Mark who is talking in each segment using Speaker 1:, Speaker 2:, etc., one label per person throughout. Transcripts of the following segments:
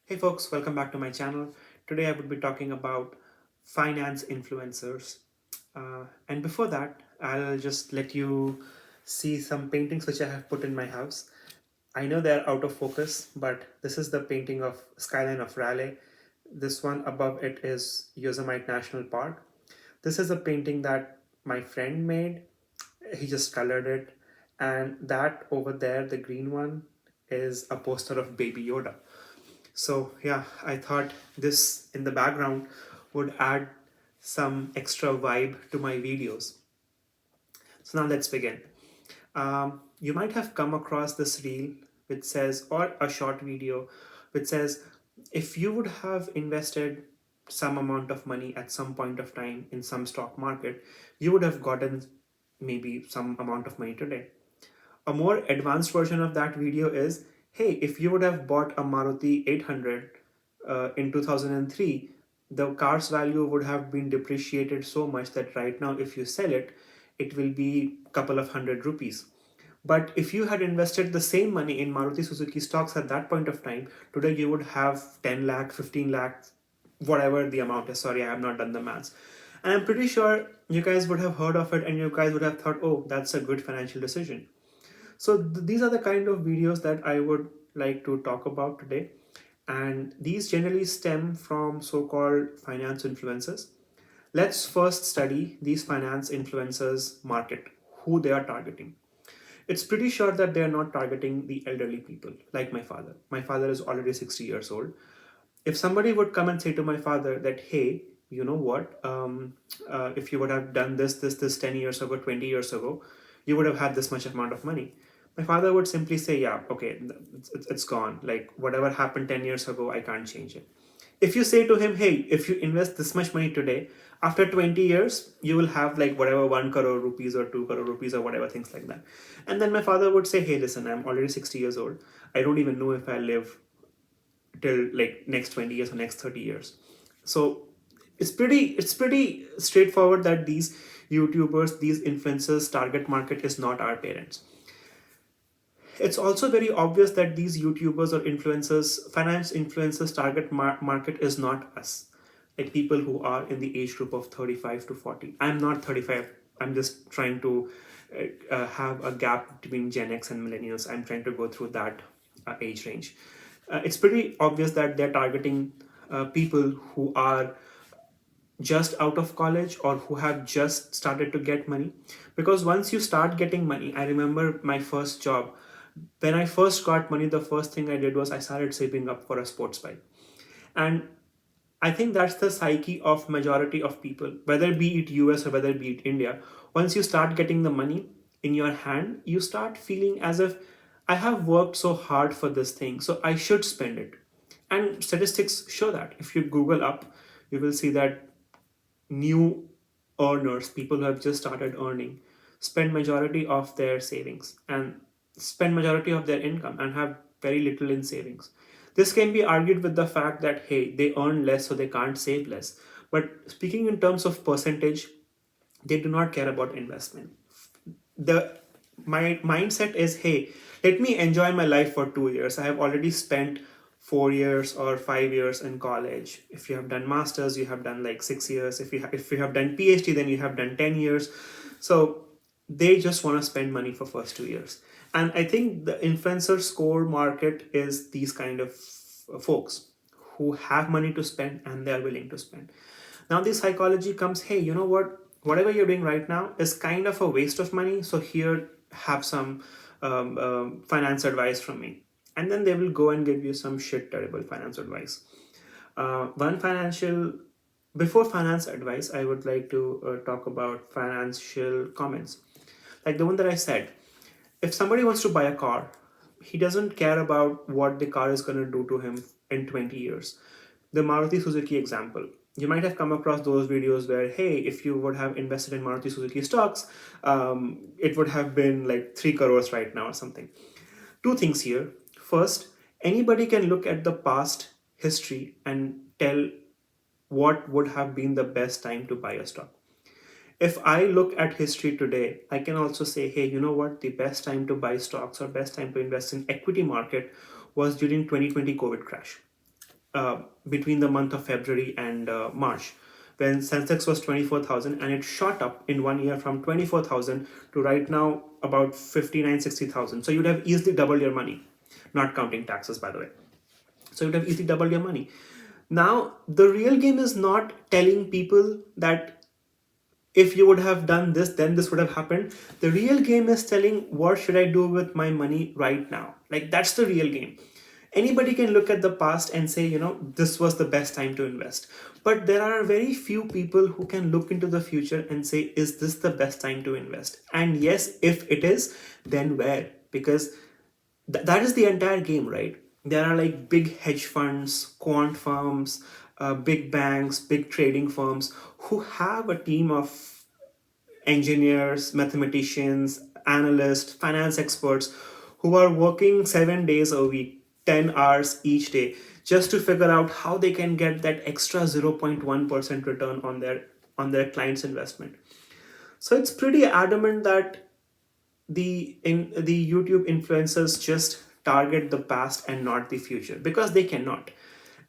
Speaker 1: Hey folks, welcome back to my channel. Today I would be talking about finance influencers. And before that, I'll just let you see some paintings which I have put in my house. I know they're out of focus, but this is the painting of skyline of Raleigh. This one above it is Yosemite National Park. This is a painting that my friend made. He just colored it. And that over there, the green one, is a poster of Baby Yoda. So yeah, I thought this in the background would add some extra vibe to my videos. So now let's begin. You might have come across this reel which says, or a short video which says, if you would have invested some amount of money at some point of time in some stock market, you would have gotten maybe some amount of money today. A more advanced version of that video is, hey, if you would have bought a Maruti 800 in 2003, the car's value would have been depreciated so much that right now, if you sell it, it will be a couple of hundred rupees. But if you had invested the same money in Maruti Suzuki stocks at that point of time, today you would have 10 lakh, 15 lakh, whatever the amount is. Sorry, I have not done the maths. And I'm pretty sure you guys would have heard of it and you guys would have thought, oh, that's a good financial decision. So these are the kind of videos that I would like to talk about today. And these generally stem from so-called finance influencers. Let's first study these finance influencers market, who they are targeting. It's pretty sure that they are not targeting the elderly people like my father. My father is already 60 years old. If somebody would come and say to my father that, hey, you know what, if you would have done this 10 years ago, 20 years ago, you would have had this much amount of money. My father would simply say, yeah, okay, it's gone. Like whatever happened 10 years ago, I can't change it. If you say to him, hey, if you invest this much money today, after 20 years, you will have like whatever 1 crore rupees or 2 crore rupees or whatever, things like that. And then my father would say, hey, listen, I'm already 60 years old. I don't even know if I live till like next 20 years or next 30 years. So it's pretty straightforward that these YouTubers, these influencers target market is not our parents. It's also very obvious that these YouTubers or influencers, finance influencers target market is not us, like people who are in the age group of 35 to 40. I'm not 35. I'm just trying to have a gap between Gen X and millennials. I'm trying to go through that age range. It's pretty obvious that they're targeting people who are just out of college or who have just started to get money, because once you start getting money, I remember my first job. When I first got money, the first thing I did was I started saving up for a sports bike. And I think that's the psyche of majority of people, whether be it US or whether be it India. Once you start getting the money in your hand, you start feeling as if I have worked so hard for this thing, so I should spend it. And statistics show that. If you Google up, you will see that new earners, people who have just started earning, spend majority of their savings and spend majority of their income and have very little in savings. This can be argued with the fact that hey, they earn less so they can't save less. But speaking in terms of percentage, they do not care about investment. The My mindset is, hey, let me enjoy my life for 2 years. I have already spent 4 years or 5 years in college. If you have done masters, you have done like 6 years. If you have done PhD, then you have done 10 years. So they just want to spend money for first 2 years. And I think the influencer score market is these kind of folks who have money to spend and they are willing to spend. Now the psychology comes, hey, you know what, whatever you're doing right now is kind of a waste of money, so here, have some finance advice from me. And then they will go and give you some shit terrible finance advice. One financial Before finance advice, I would like to talk about financial comments, like the one that I said. If somebody wants to buy a car, he doesn't care about what the car is going to do to him in 20 years. The Maruti Suzuki example. You might have come across those videos where, hey, if you would have invested in Maruti Suzuki stocks, it would have been like 3 crores right now or something. Two things here. First, anybody can look at the past history and tell what would have been the best time to buy a stock. If I look at history today, I can also say, hey, you know what? The best time to buy stocks or best time to invest in equity market was during 2020 COVID crash. between the month of February and March, when Sensex was 24,000 and it shot up in 1 year from 24,000 to right now about 59, 60,000. So you'd have easily doubled your money, not counting taxes, by the way. So you'd have easily doubled your money. Now, the real game is not telling people that if you would have done this, then this would have happened. The real game is telling what should I do with my money right now. Like, that's the real game. Anybody can look at the past and say, this was the best time to invest. But there are very few people who can look into the future and say, is this the best time to invest? And yes, if it is, then where? Because that is the entire game, right? There are like big hedge funds, quant firms, big banks, big trading firms who have a team of engineers, mathematicians, analysts, finance experts who are working 7 days a week, 10 hours each day, just to figure out how they can get that extra 0.1% return on their client's investment. So it's pretty adamant that the YouTube influencers just target the past and not the future, because they cannot.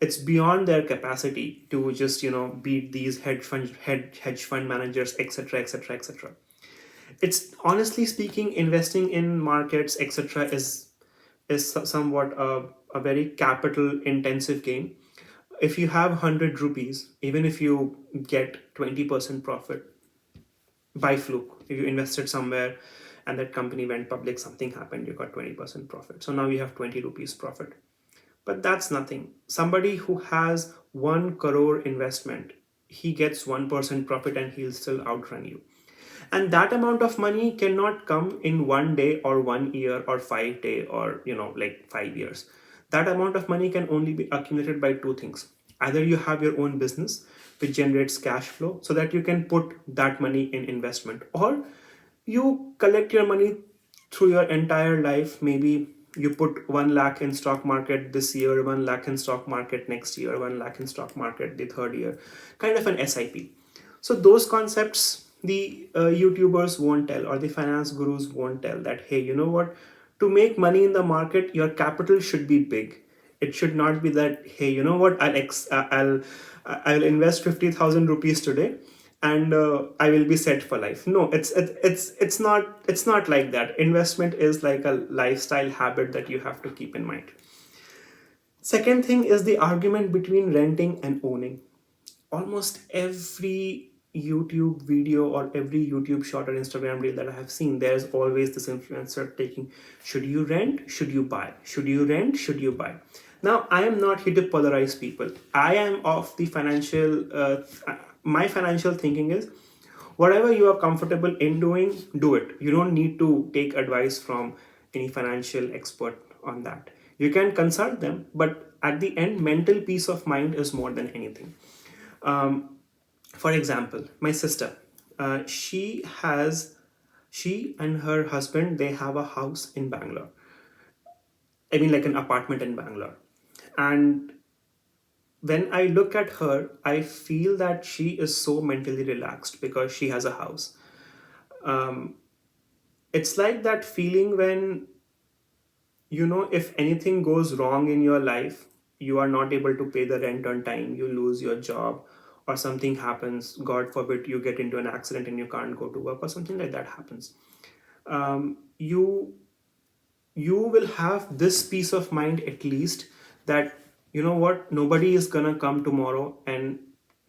Speaker 1: It's beyond their capacity to just beat these hedge fund managers, etc., etc., etc. It's, honestly speaking, investing in markets, etc., is somewhat a very capital intensive game. If you have 100 rupees, even if you get 20% profit by fluke, if you invested somewhere and that company went public, something happened, you got 20% profit, so now you have 20 rupees profit. But that's nothing. Somebody who has 1 crore investment, he gets 1% profit and he'll still outrun you. And that amount of money cannot come in 1 day or 1 year or 5 day or like 5 years. That amount of money can only be accumulated by two things. Either you have your own business which generates cash flow so that you can put that money in investment, or you collect your money through your entire life. Maybe you put 1 lakh in stock market this year, 1 lakh in stock market next year, 1 lakh in stock market the third year, kind of an SIP. So those concepts the YouTubers won't tell, or the finance gurus won't tell, that hey, you know what, to make money in the market your capital should be big. It should not be that, hey, you know what, I'll invest 50,000 rupees today and I will be set for life. No, it's not like that. Investment is like a lifestyle habit that you have to keep in mind. Second thing is the argument between renting and owning. Almost every YouTube video or every YouTube short or Instagram reel that I have seen, there's always this influencer taking, should you rent? Should you buy? Should you rent? Should you buy? Now, I am not here to polarize people. I am of the my financial thinking is, whatever you are comfortable in doing, do it. You don't need to take advice from any financial expert on that. You can consult them, but at the end, mental peace of mind is more than anything. Um, for example, my sister, she and her husband, they have a house in Bangalore. I mean, like an apartment in Bangalore. And when I look at her, I feel that she is so mentally relaxed because she has a house. Um, it's like that feeling when, if anything goes wrong in your life, you are not able to pay the rent on time, you lose your job, or something happens, God forbid, you get into an accident and you can't go to work, or something like that happens. You will have this peace of mind, at least, that you know what, nobody is gonna come tomorrow and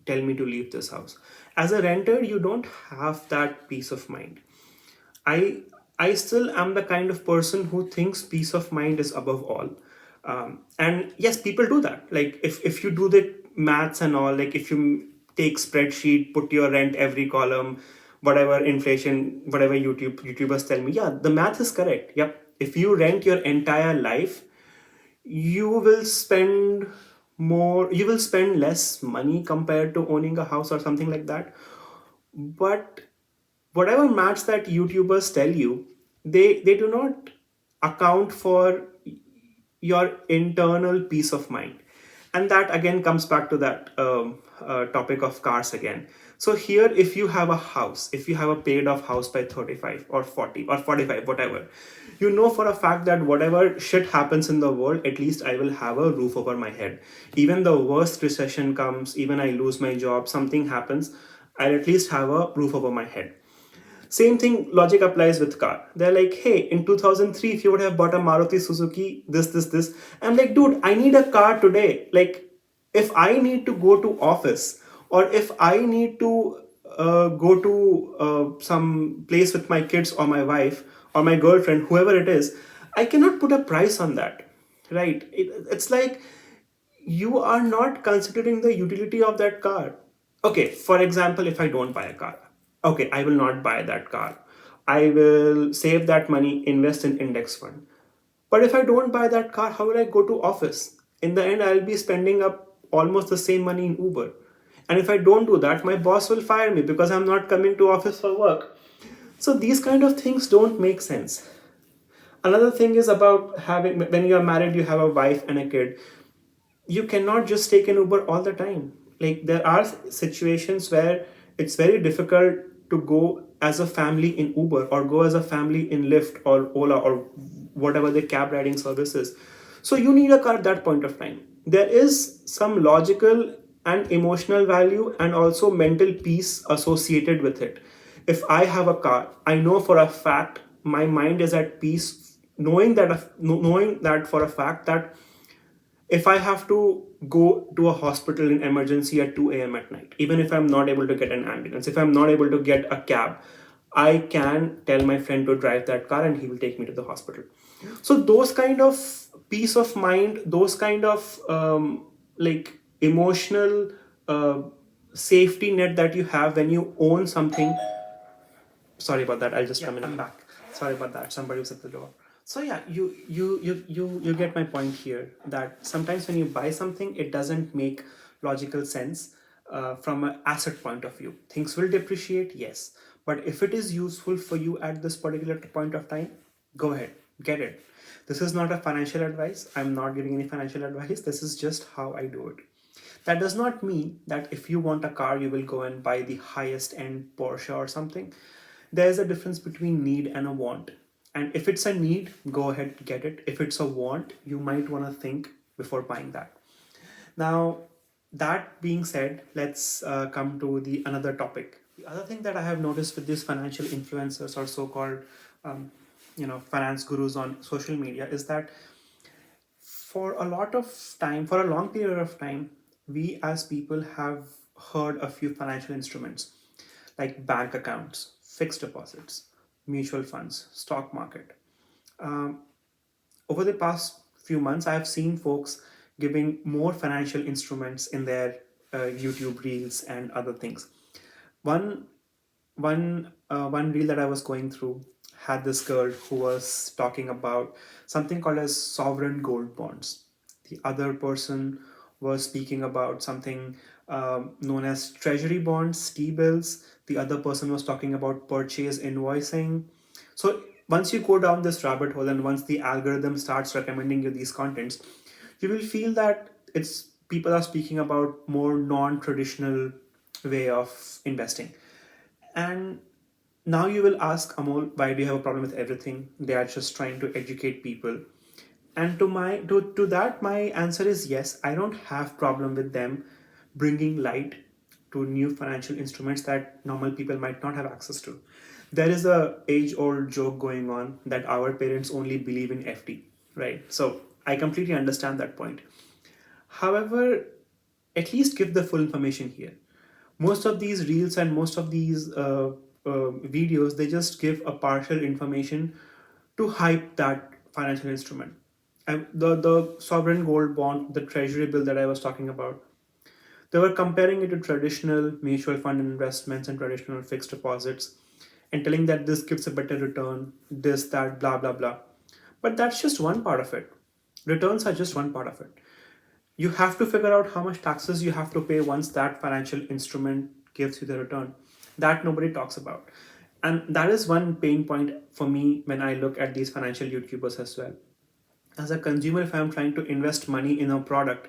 Speaker 1: tell me to leave this house. As a renter, you don't have that peace of mind. I still am the kind of person who thinks peace of mind is above all. And yes, people do that. Like, if you do the maths and all, like if you take spreadsheet, put your rent every column, whatever inflation, whatever YouTubers tell me, yeah, the math is correct. Yep. If you rent your entire life, you will spend you will spend less money compared to owning a house or something like that. But whatever maths that YouTubers tell you, they do not account for your internal peace of mind. And that again comes back to that topic of cars again. So here, if you have a house, if you have a paid off house by 35 or 40 or 45, whatever, you know for a fact that whatever shit happens in the world, at least I will have a roof over my head. Even the worst recession comes, even I lose my job, something happens, I'll at least have a roof over my head. Same thing logic applies with car. They're like, hey, in 2003, if you would have bought a Maruti Suzuki, this. I'm like, dude, I need a car today. Like, if I need to go to office or if I need to go to some place with my kids or my wife or my girlfriend, whoever it is, I cannot put a price on that, right? It's like you are not considering the utility of that car. Okay, for example, if I don't buy a car, okay, I will not buy that car. I will save that money, invest in index fund. But if I don't buy that car, how will I go to office? In the end, I'll be spending up almost the same money in Uber. And if I don't do that, my boss will fire me because I'm not coming to office for work. So these kind of things don't make sense. Another thing is about having, when you are married, you have a wife and a kid, you cannot just take an Uber all the time. Like there are situations where it's very difficult to go as a family in Uber or go as a family in Lyft or Ola or whatever the cab riding services. So you need a car at that point of time. There is some logical and emotional value and also mental peace associated with it. If I have a car, I know for a fact my mind is at peace knowing that for a fact that if I have to go to a hospital in emergency at 2 a.m. at night, even if I'm not able to get an ambulance, if I'm not able to get a cab, I can tell my friend to drive that car and he will take me to the hospital. So, those kind of peace of mind, those kind of like emotional safety net that you have when you own something. Sorry about that. I'll just come in. I'm back. Sorry about that. Somebody was at the door. So yeah, you get my point here that sometimes when you buy something, it doesn't make logical sense from an asset point of view. Things will depreciate, yes, but if it is useful for you at this particular point of time, go ahead, get it. This is not a financial advice. I'm not giving any financial advice. This is just how I do it. That does not mean that if you want a car, you will go and buy the highest end Porsche or something. There's a difference between need and a want. And if it's a need, go ahead, get it. If it's a want, you might want to think before buying that. Now, that being said, let's come to the another topic. The other thing that I have noticed with these financial influencers or so-called, finance gurus on social media is that for a lot of time, for a long period of time, we as people have heard a few financial instruments like bank accounts, fixed deposits, mutual funds, stock market. Um, Over the past few months, I have seen folks giving more financial instruments in their YouTube reels and other things. One one reel that I was going through had this girl who was talking about something called as sovereign gold bonds. The other person was speaking about something known as treasury bonds, T bills. The other person was talking about purchase invoicing. So once you go down this rabbit hole and once the algorithm starts recommending you these contents, you will feel that it's people are speaking about more non-traditional way of investing. And now you will ask, Amol, why do you have a problem with everything? They are just trying to educate people. And to that, my answer is yes. I don't have problem with them bringing light to new financial instruments that normal people might not have access to. There is a age old joke going on that our parents only believe in FD, right? So I completely understand that point. However, at least give the full information here. Most of these reels and most of these videos, they just give a partial information to hype that financial instrument. And the sovereign gold bond, the treasury bill that I was talking about, they were comparing it to traditional mutual fund investments and traditional fixed deposits and telling that this gives a better return, this, that, blah, blah, blah. But that's just one part of it. Returns are just one part of it. You have to figure out how much taxes you have to pay once that financial instrument gives you the return. That nobody talks about. And that is one pain point for me when I look at these financial YouTubers as well. As a consumer, if I'm trying to invest money in a product,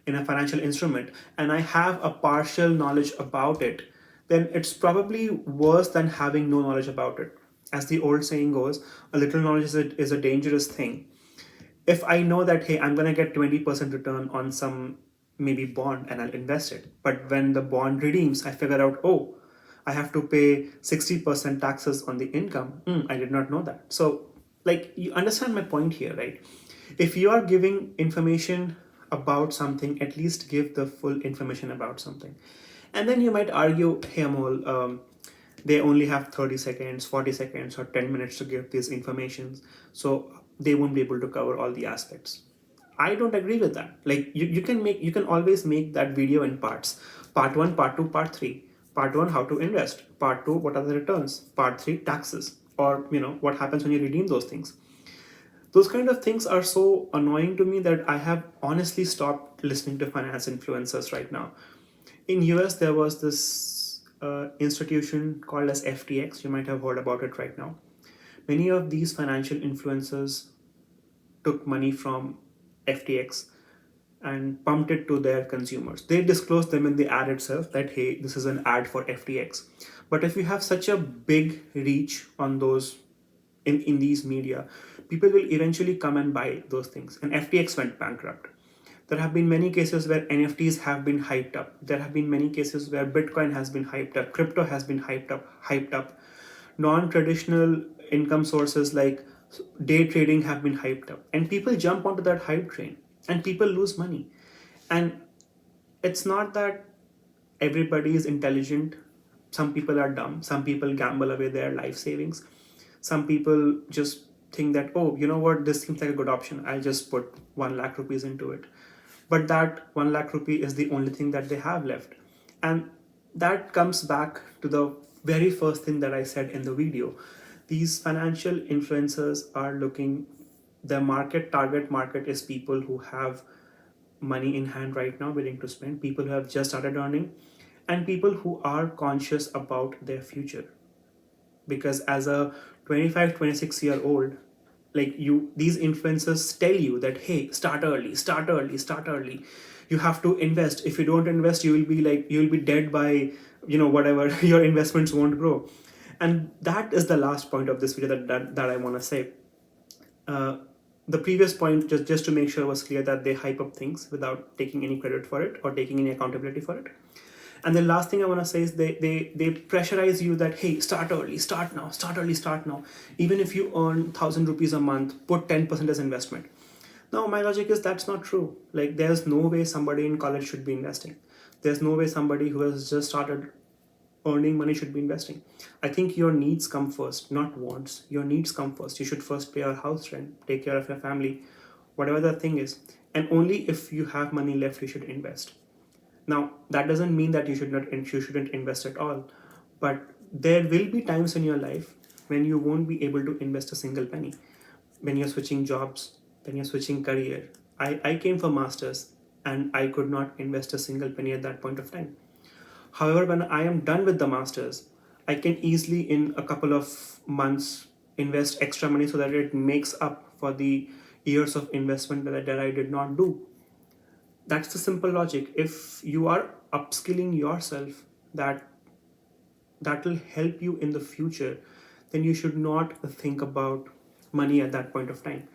Speaker 1: in a financial instrument, and I have a partial knowledge about it, then it's probably worse than having no knowledge about it. As the old saying goes, a little knowledge is a dangerous thing. If I know that, hey, I'm gonna get 20% return on some maybe bond and I'll invest it. But when the bond redeems, I figure out, oh, I have to pay 60% taxes on the income. I did not know that. So, like, you understand my point here, right? If you are giving information about something, at least give the full information about something. And then you might argue, hey, Amol, they only have 30 seconds, 40 seconds, or 10 minutes to give these informations. So they won't be able to cover all the aspects. I don't agree with that. Like you can always make that video in parts. Part one, part two, part three. Part one, how to invest. Part two, what are the returns? Part three, taxes. Or what happens when you redeem those things. Those kind of things are so annoying to me that I have honestly stopped listening to finance influencers right now. In US, there was this institution called as FTX. You might have heard about it right now. Many of these financial influencers took money from FTX and pumped it to their consumers. They disclosed them in the ad itself that, hey, this is an ad for FTX. But if you have such a big reach on those in these media, people will eventually come and buy those things. And FTX went bankrupt. There have been many cases where NFTs have been hyped up. There have been many cases where Bitcoin has been hyped up, crypto has been hyped up. Non-traditional income sources like day trading have been hyped up. And people jump onto that hype train and people lose money. And it's not that everybody is intelligent. Some people are dumb. Some people gamble away their life savings. Some people just think that, oh, you know what, this seems like a good option. I'll just put 1 lakh rupees into it. But that 1 lakh rupee is the only thing that they have left. And that comes back to the very first thing that I said in the video. These financial influencers are looking, their target market is people who have money in hand right now willing to spend, people who have just started earning, and people who are conscious about their future. Because as a 25-26 year old, like you, these influencers tell you that, hey, start early, start early, start early. You have to invest. If you don't invest, you will be dead by whatever. Your investments won't grow. And that is the last point of this video that I want to say. uh, the previous point, just to make sure, was clear that they hype up things without taking any credit for it or taking any accountability for it. And the last thing I want to say is they pressurize you that, hey, start early, start now, start early, start now. Even if you earn 1,000 rupees a month, put 10% as investment. Now my logic is that's not true. Like there's no way somebody in college should be investing. There's no way somebody who has just started earning money should be investing. I think your needs come first, not wants. Your needs come first. You should first pay your house rent, take care of your family, whatever the thing is. And only if you have money left, you should invest. Now, that doesn't mean that you shouldn't invest at all, but there will be times in your life when you won't be able to invest a single penny. When you're switching jobs, when you're switching career. I came for masters and I could not invest a single penny at that point of time. However, when I am done with the masters, I can easily in a couple of months invest extra money so that it makes up for the years of investment that I did not do. That's the simple logic. If you are upskilling yourself, that will help you in the future, then you should not think about money at that point of time.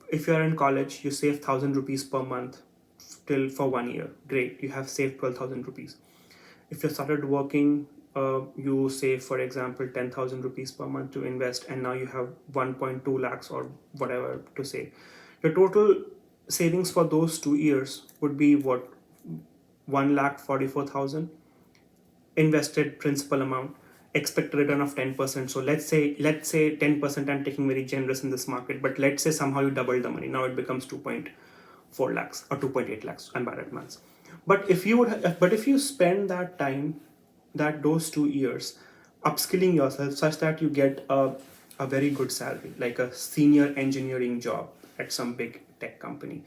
Speaker 1: If you are in college, you save 1,000 rupees per month till for 1 year. Great, you have saved 12,000 rupees. If you started working, you save, for example, 10,000 rupees per month to invest, and now you have 1.2 lakhs or whatever to save. Your total savings for those 2 years would be what, 1,44,000 invested principal amount, expected return of 10%. So let's say 10%. I'm taking very generous in this market, but let's say somehow you double the money. Now it becomes 2.4 lakhs or 2.8 lakhs. I'm bad at months. But if you spend that time, that those 2 years, upskilling yourself such that you get a very good salary, like a senior engineering job at some big tech company,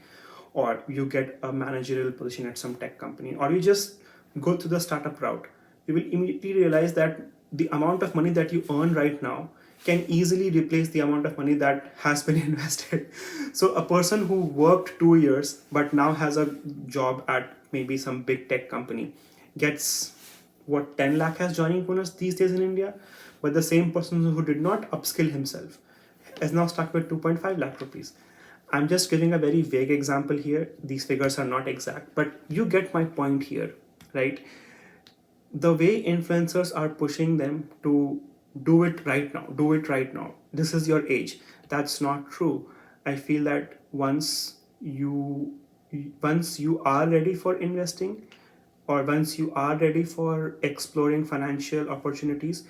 Speaker 1: or you get a managerial position at some tech company, or you just go through the startup route, you will immediately realize that the amount of money that you earn right now can easily replace the amount of money that has been invested. So a person who worked 2 years but now has a job at maybe some big tech company gets what 10 lakh has joining bonus these days in India, but the same person who did not upskill himself is now stuck with 2.5 lakh rupees. I'm just giving a very vague example here. These figures are not exact, but you get my point here, right? The way influencers are pushing them to do it right now, do it right now. This is your age. That's not true. I feel that once you are ready for investing, or once you are ready for exploring financial opportunities,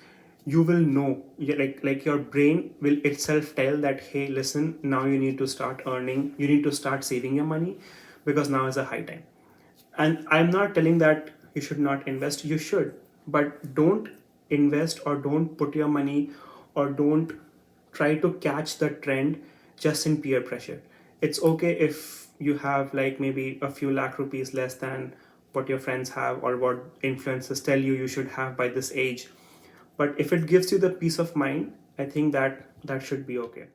Speaker 1: you will know. Like your brain will itself tell that, hey, listen, now you need to start earning, you need to start saving your money, because now is a high time. And I'm not telling that you should not invest, you should, but don't invest or don't put your money, or don't try to catch the trend just in peer pressure. It's okay if you have like maybe a few lakh rupees less than what your friends have, or what influencers tell you should have by this age, but if it gives you the peace of mind, I think that that should be okay.